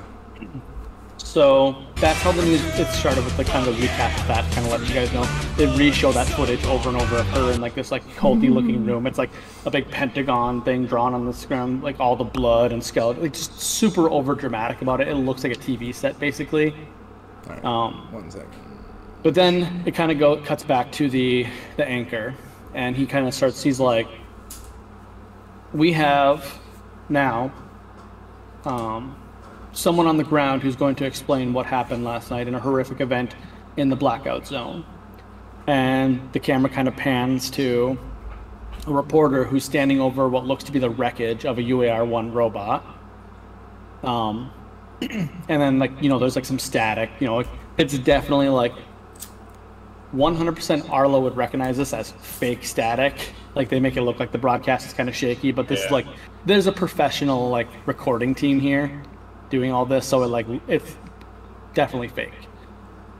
So that's how the news gets started with the kind of a recap of that, kind of letting you guys know. They re-show that footage over and over of her in like this like culty looking room. It's like a big pentagon thing drawn on the screen, like all the blood and skeleton, like just super over dramatic about it. It looks like a TV set basically. All right, 1 second. But then it kind of cuts back to the anchor, and he kind of starts. He's like, "We have now someone on the ground who's going to explain what happened last night in a horrific event in the blackout zone." And the camera kind of pans to a reporter who's standing over what looks to be the wreckage of a UAR-1 robot. And then there's like some static. It's definitely like 100% Arlo would recognize this as fake static. Like they make it look like the broadcast is kind of shaky, but this is like there's a professional like recording team here doing all this, so it's definitely fake.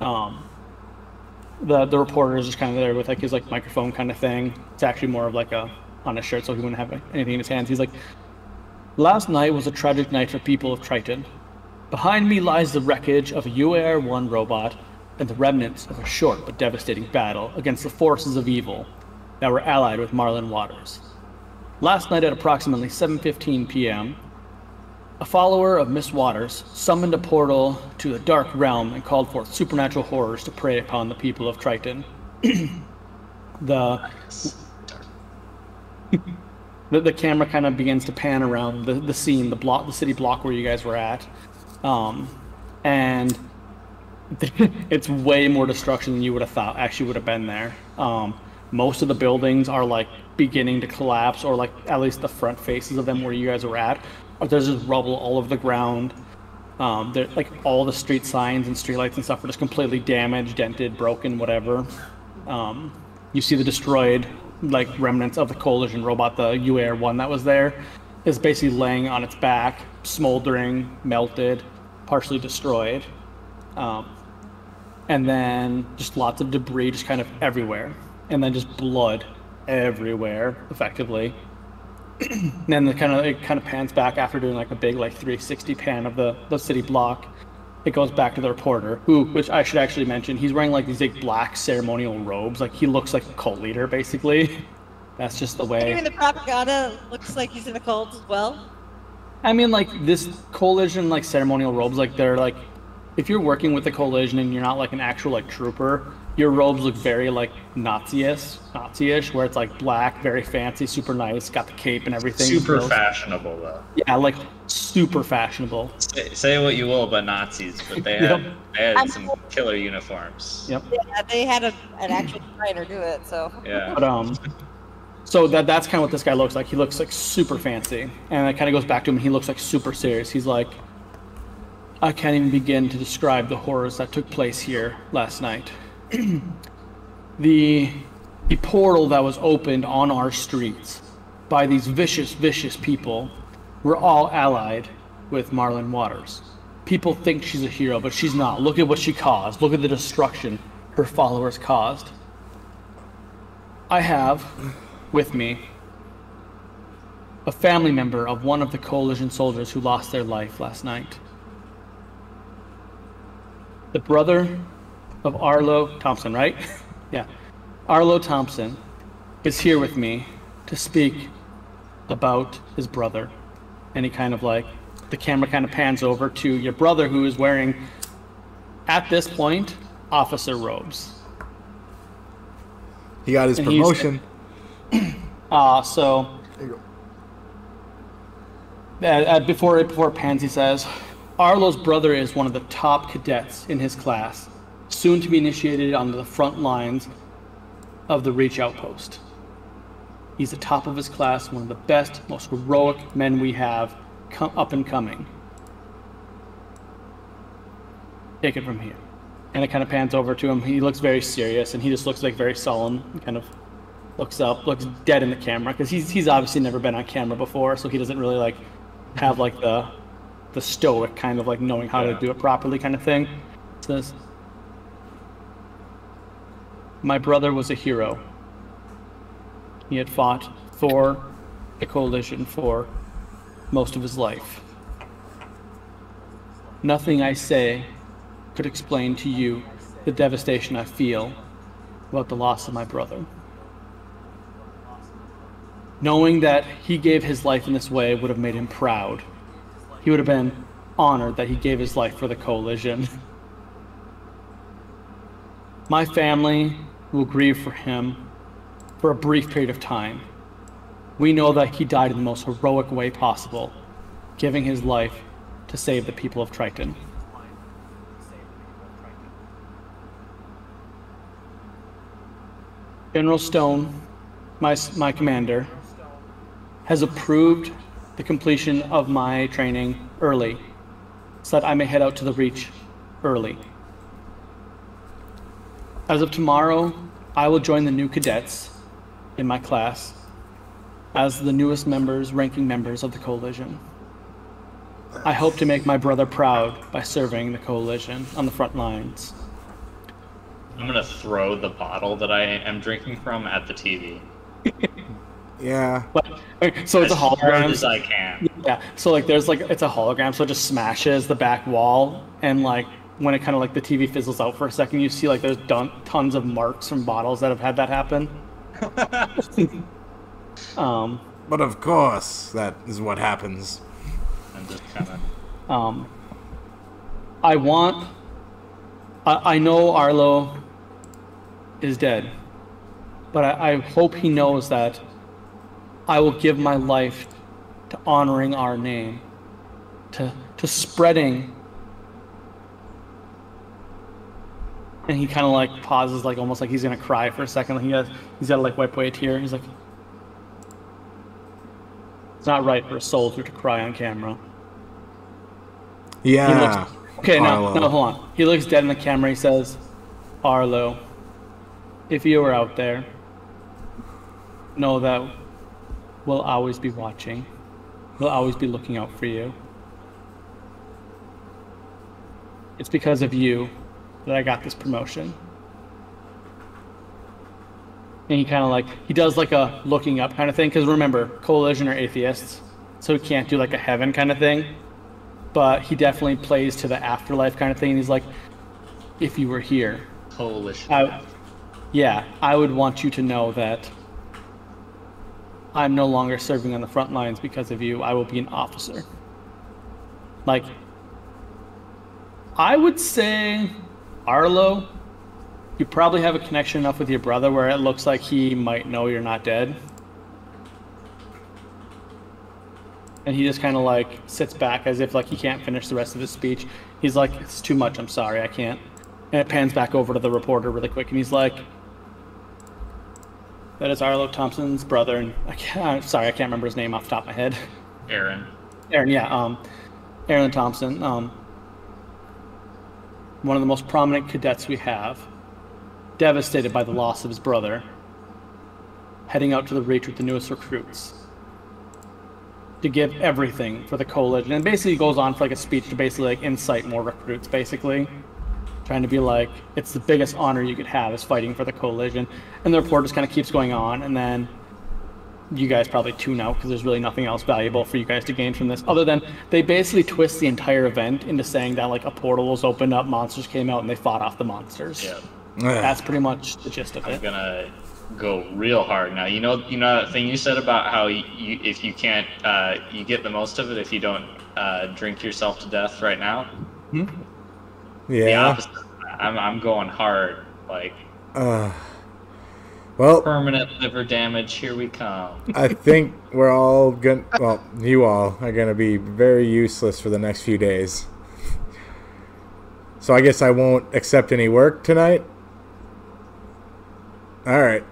The reporter is just kind of there with like his like microphone kind of thing. It's actually more of like on his shirt, so he wouldn't have anything in his hands. He's like, "Last night was a tragic night for people of Triton. Behind me lies the wreckage of a UAR-1 robot and the remnants of a short but devastating battle against the forces of evil that were allied with Marlon Waters. Last night at approximately 7:15 p.m., a follower of Miss Waters summoned a portal to the dark realm and called forth supernatural horrors to prey upon the people of Triton." The camera kind of begins to pan around the scene, the city block where you guys were at, and it's way more destruction than you would have thought actually would have been there. Most of the buildings are like beginning to collapse, or like at least the front faces of them where you guys were at. There's just rubble all over the ground. Like all the street signs and street lights and stuff are just completely damaged, dented, broken, whatever. You see the destroyed like remnants of the coalition robot, the UAR-1 that was there, is basically laying on its back, smoldering, melted, partially destroyed. And then just lots of debris just kind of everywhere. And then just blood everywhere, effectively. And then it kind of pans back after doing like a big like 360 pan of the city block. It goes back to the reporter, which I should actually mention, he's wearing like these big black ceremonial robes. Like he looks like a cult leader, basically. That's just the way. Even the propaganda looks like he's in the cult as well. I mean, like this coalition like ceremonial robes, like they're like, if you're working with the coalition and you're not like an actual like trooper, your robes look very like Nazi-ish, where it's like black, very fancy, super nice, got the cape and everything. Super fashionable though. Yeah, like super fashionable. Say what you will about Nazis, but they had some killer uniforms. Yep. Yeah, they had an actual designer do it, so. Yeah. But so that's kind of what this guy looks like. He looks like super fancy, and it kind of goes back to him. He looks like super serious. He's like, "I can't even begin to describe the horrors that took place here last night. The portal that was opened on our streets by these vicious people were all allied with Marlon Waters. People think she's a hero, but she's not. Look at what she caused. Look at the destruction her followers caused. I have with me a family member of one of the coalition soldiers who lost their life last night. The brother of Arlo Thompson, right? Yeah. Arlo Thompson is here with me to speak about his brother. And he kind of like, the camera kind of pans over to your brother, who is wearing, at this point, officer robes. He got his And promotion. So before it pans, he says, Arlo's brother is one of the top cadets in his class, soon to be initiated onto the front lines of the Reach Outpost. He's the top of his class, one of the best, most heroic men we have up and coming. Take it from here. And it kind of pans over to him. He looks very serious, and he just looks like very solemn. He kind of looks up, looks dead in the camera, because he's obviously never been on camera before, so he doesn't really like have like the stoic kind of like knowing how to do it properly kind of thing. It says, my brother was a hero. He had fought for the coalition for most of his life. Nothing I say could explain to you the devastation I feel about the loss of my brother. Knowing that he gave his life in this way would have made him proud. He would have been honored that he gave his life for the coalition. My family will grieve for him for a brief period of time. We know that he died in the most heroic way possible, giving his life to save the people of Triton. General Stone, my commander, has approved the completion of my training early, so that I may head out to the Reach early. As of tomorrow, I will join the new cadets in my class as the newest ranking members of the coalition. I hope to make my brother proud by serving the coalition on the front lines. I'm gonna throw the bottle that I am drinking from at the TV. Yeah. So it's a hologram. As hard as I can. Yeah. So like there's like it's a hologram, so it just smashes the back wall, and like when it kind of like the TV fizzles out for a second, you see like there's tons of marks from bottles that have had that happen. But of course, that is what happens. I'm just kind of. I know Arlo is dead, but I hope he knows that I will give my life to honoring our name, to spreading. And he kind of like pauses, like almost like he's gonna cry for a second. Like he's got to like wipe away a tear. He's like, it's not right for a soldier to cry on camera. Yeah. Okay, no, hold on. He looks dead in the camera. He says, Arlo, if you were out there, know that we'll always be watching. We'll always be looking out for you. It's because of you that I got this promotion. And he kind of like, he does like a looking up kind of thing, because remember, coalition are atheists, so he can't do like a heaven kind of thing. But he definitely plays to the afterlife kind of thing. He's like, if you were here, coalition. I would want you to know that I'm no longer serving on the front lines because of you. I will be an officer. Like, I would say, Arlo, you probably have a connection enough with your brother where it looks like he might know you're not dead. And he just kind of like sits back as if like he can't finish the rest of his speech. He's like, it's too much, I'm sorry, I can't. And it pans back over to the reporter really quick, and he's like, that is Arlo Thompson's brother, and I'm sorry, I can't remember his name off the top of my head. Aaron, yeah, Aaron Thompson, one of the most prominent cadets we have, devastated by the loss of his brother, heading out to the Reach with the newest recruits to give everything for the coalition, and basically goes on for like a speech to basically like incite more recruits, basically trying to be like, it's the biggest honor you could have is fighting for the coalition. And the report just kind of keeps going on, and then you guys probably tune out because there's really nothing else valuable for you guys to gain from this, other than they basically twist the entire event into saying that like a portal was opened up, monsters came out, and they fought off the monsters. Yeah. That's pretty much the gist of I'm it. gonna go real hard now. You know that thing you said about how if you can't, you get the most of it if you don't drink yourself to death right now. Hmm? The Yeah. opposite. I'm going hard, like Well, permanent liver damage. Here we come. I think we're all gonna. Well, you all are gonna be very useless for the next few days. So I guess I won't accept any work tonight. All right.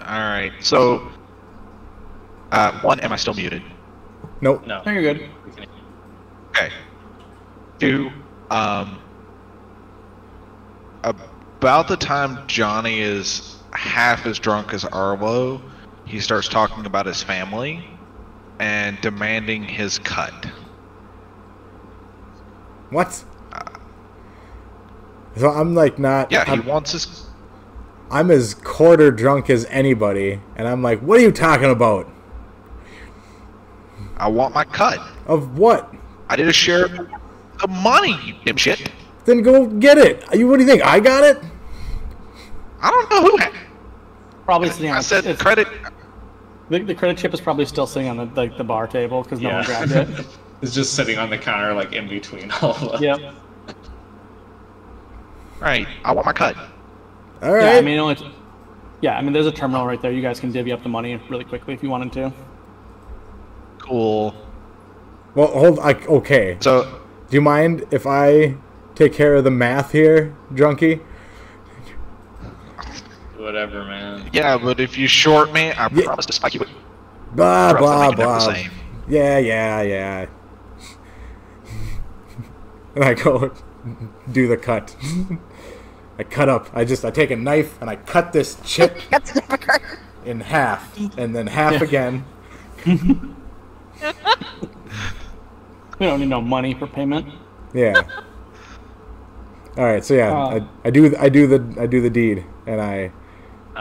All right. So, one, am I still muted? Nope. No, No, you're good. we can- Okay. Two, about the time Johnny is half as drunk as Arlo, he starts talking about his family and demanding his cut. What? So I'm like not. Yeah, he I'm, wants his. I'm as quarter drunk as anybody, and I'm like, what are you talking about? I want my cut. Of what? I did a share of the money, you dipshit. Then go get it. What do you think? I got it? I don't know who had. Probably sitting on. I said it's- credit. The credit chip is probably still sitting on the bar table because no one Yeah. grabbed it. It's just sitting on the counter, like in between all of us. Yep. Right, I want my cut. All right. Yeah, I mean, there's a terminal right there. You guys can divvy up the money really quickly if you wanted to. Cool. Well, okay. So, Do you mind if I take care of the math here, drunkie? Whatever, man. yeah, but if you short me, I Yeah. promise to spike you. Blah Roughly blah making it the blah. same. Yeah. And I go do the cut. I cut up. I take a knife and I cut this chip That's never good. in half, and then half again. We don't need no money for payment. Yeah. All right. So yeah, I do the deed, and I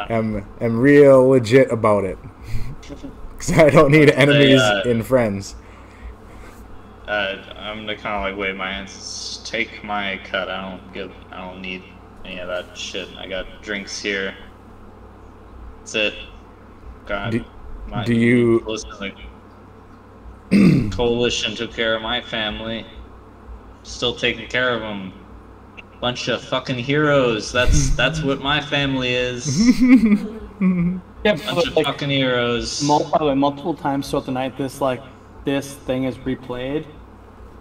am real legit about it. Because I don't need enemies in friends. I'm gonna kind of like wave my hands. Take my cut. I don't need any of that shit. I got drinks here. That's it. God. Do you- Listen, like, Coalition took care of my family. Still taking care of them. Bunch of fucking heroes. That's what my family is. Yeah, Bunch but of like fucking heroes. by the way, multiple times throughout the night, this thing is replayed,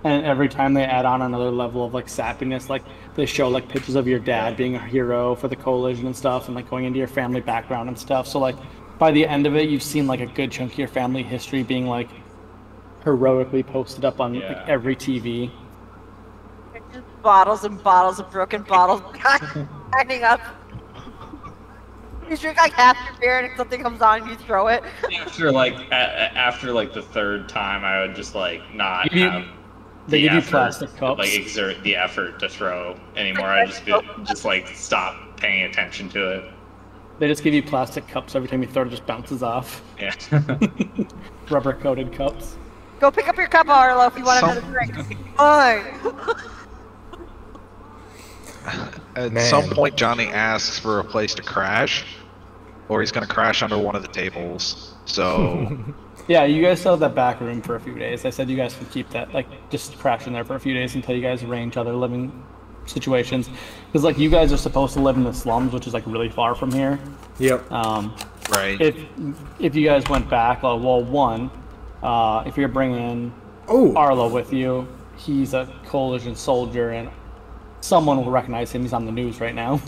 and every time they add on another level of like sappiness, like they show like pictures of your dad being a hero for the coalition and stuff, and like going into your family background and stuff. So like by the end of it, you've seen like a good chunk of your family history being like heroically posted up on Yeah. like, every TV. Just bottles and bottles of broken bottles hanging up. You drink like half your beer and something comes on and you throw it. After like the third time, I would just like not You- have They the give you effort, plastic cups. like exert the effort to throw anymore. I just like stop paying attention to it. They just give you plastic cups every time you throw it, just bounces off. Yeah. Rubber coated cups. Go pick up your cup, Arlo, if you want another drink. Fine. At Man. some point, Johnny asks for a place to crash, or he's gonna crash under one of the tables. So, Yeah, you guys still have that back room for a few days. I said you guys can keep that, like, just crash in there for a few days until you guys arrange other living situations. Because, like, you guys are supposed to live in the slums, which is, like, really far from here. Yep. right. If you guys went back, well, one, if you're bringing Oh. Arlo with you, he's a coalition soldier, and someone will recognize him. He's on the news right now.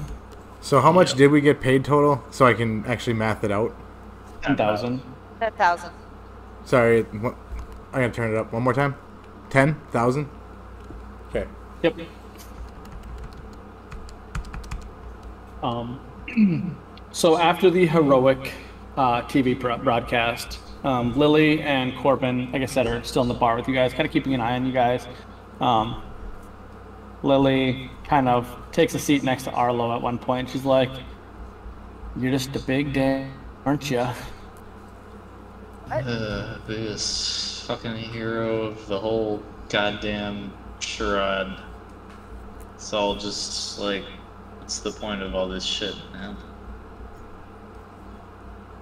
So how much did we get paid total? So I can actually math it out. 10,000. 10,000. Sorry, I'm gonna turn it up one more time. 10,000. Okay. Yep. So after the heroic TV broadcast, Lily and Corbin, like I said, are still in the bar with you guys, kind of keeping an eye on you guys. Lily kind of takes a seat next to Arlo at one point. She's like, "You're just a big day, aren't you?" Biggest fucking hero of the whole goddamn charade. It's all just like, what's the point of all this shit, man?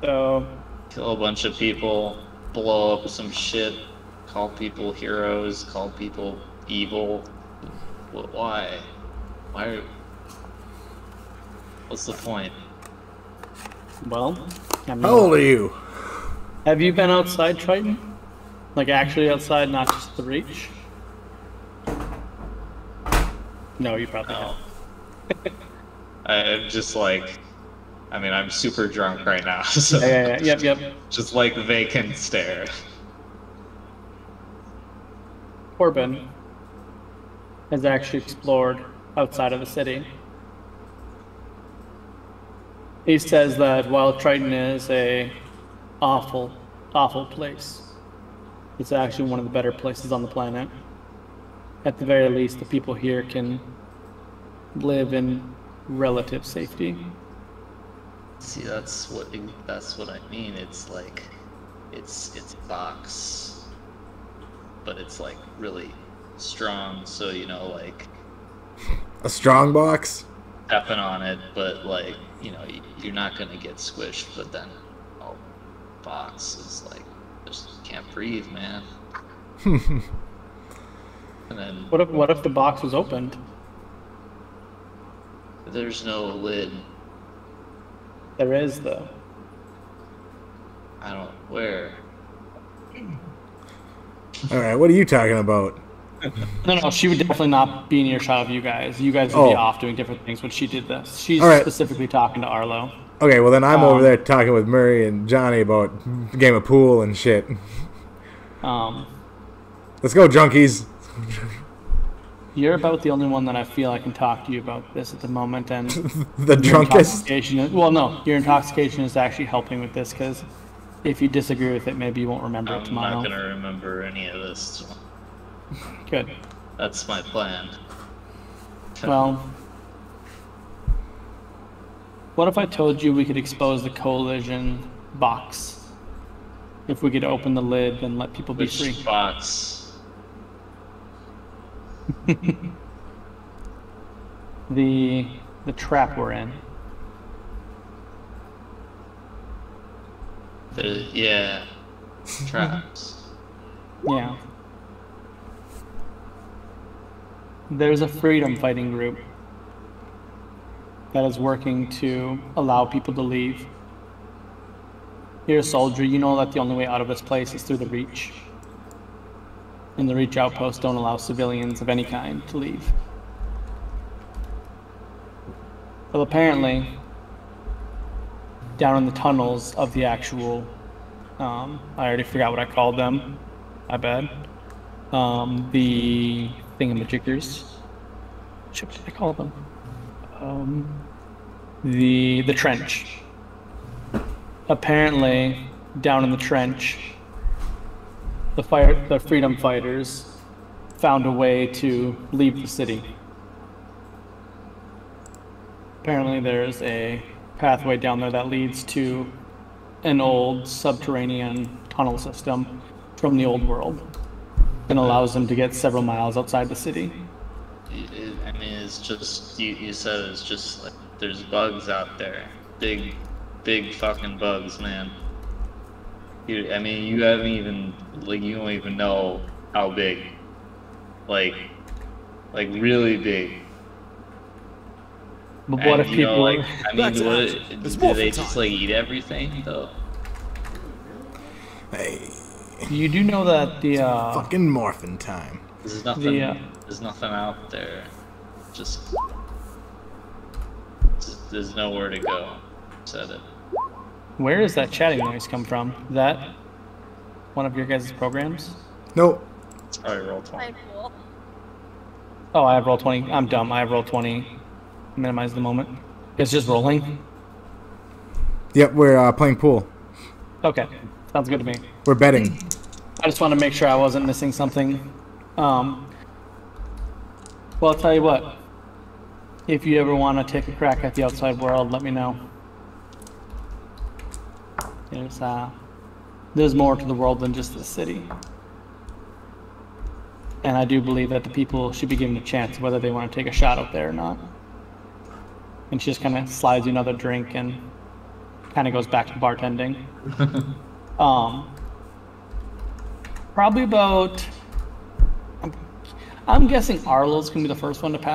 So, Kill a bunch of people, blow up some shit, call people heroes, call people evil. Why? Why? What's the point? well, I mean, How old are you? have you been outside Triton? Like actually outside, not just the Reach? No, you probably No. haven't. I'm just like, I mean, I'm super drunk right now, so Yep. just like vacant stare. Corbin has actually explored outside of the city. He says that while Triton is a awful place, it's actually one of the better places on the planet. At the very least, the people here can live in relative safety. See, that's what I mean. It's like, it's box, but it's like really strong. So you know, like A strong box? stepping on it, but like you're not gonna get squished. But then, box is like just can't breathe, man. And then What if the box was opened? there's no lid. There is though. I don't where. Alright, what are you talking about? No, she would definitely not be in earshot of you guys. You guys would be off doing different things when she did this. She's All right. specifically talking to Arlo. Okay, well then I'm over there talking with Murray and Johnny about a game of pool and shit. Let's go, junkies. You're about the only one that I feel I can talk to you about this at the moment, and The your drunkest. your intoxication is actually helping with this, because if you disagree with it, maybe you won't remember it I'm tomorrow. not gonna remember any of this. Good. That's my plan. Well, what if I told you we could expose the Coalition box? If we could open the lid and let people be free. Which box? The trap we're in. Yeah. Traps. Yeah. There's a freedom fighting group that is working to allow people to leave. You're a soldier, you know that the only way out of this place is through the Reach. And the Reach outposts don't allow civilians of any kind to leave. Well, apparently, down in the tunnels of the actual, I already forgot what I called them, my bad. The thingamajiggers. What did I call them? The trench. Apparently, down in the trench, the freedom fighters found a way to leave the city. Apparently, there's a pathway down there that leads to an old subterranean tunnel system from the old world, and allows them to get several miles outside the city. I mean, it's just you said it's just like there's bugs out there, big fucking bugs, man. I mean, you haven't even you don't even know how big, like really big. But what if people? I mean, do they just like eat everything though? Hey, You do know that the fucking morphin' time. There's nothing. There's nothing out there. Just there's nowhere to go. Said it. where does that chatting noise come from? Is that one of your guys' programs? Nope. It's probably roll 20. Playing pool. Oh, I have roll 20. I'm dumb. I have roll 20. Minimize the moment. It's just rolling. Yep, we're playing pool. Okay, sounds good to me. We're betting. I just wanted to make sure I wasn't missing something. Well, I'll tell you what. If you ever want to take a crack at the outside world, let me know. There's more to the world than just the city. And I do believe that the people should be given a chance whether they want to take a shot out there or not. And she just kind of slides you another drink and kind of goes back to bartending. Probably about... I'm guessing Arlo's going to be the first one to pass